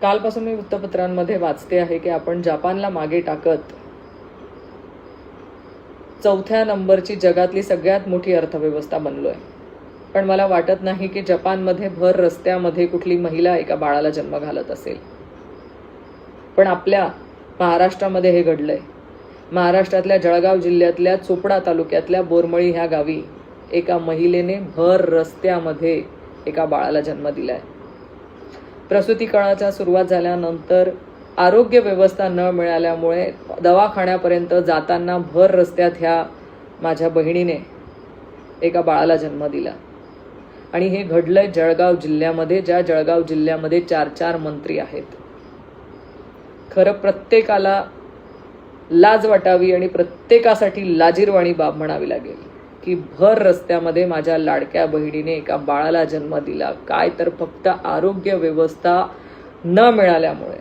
कालपासून मी वृत्तपत्रांमध्ये वाचते आहे की आपण जपानला मागे टाकत 4थ्या नंबरची जगातली सगळ्यात मोठी अर्थव्यवस्था बनलोय. पण मला वाटत नाही की जपानमध्ये भर रस्त्यामध्ये कुठली महिला एका बाळाला जन्म घालत असेल. पण आपल्या महाराष्ट्रामध्ये हे घडलंय. महाराष्ट्रातल्या जळगाव जिल्ह्यातल्या चोपडा तालुक्यातल्या बोरमळी ह्या गावी एका महिलेने भर रस्त्यामध्ये एका बाळाला जन्म दिलाय. प्रसूती काळाच्या सुरुवात झाल्यानंतर आरोग्य व्यवस्था न मिळाल्यामुळे दवाखान्यापर्यंत जाताना भर रस्त्यात ह्या माझ्या बहिणीने एका बाळाला जन्म दिला. आणि हे घडलंय जळगाव जिल्ह्यामध्ये, ज्या जळगाव जिल्ह्यामध्ये 4 मंत्री आहेत. खरं प्रत्येकाला लाज वाटावी आणि प्रत्येकासाठी लाजीरवाणी बाब म्हणावी लागेल की भर रस्त्यामध्ये माझ्या लाडक्या बहिणीने एका बाळाला जन्म दिला. काय तर फक्त आरोग्य व्यवस्था न मिळाल्यामुळे.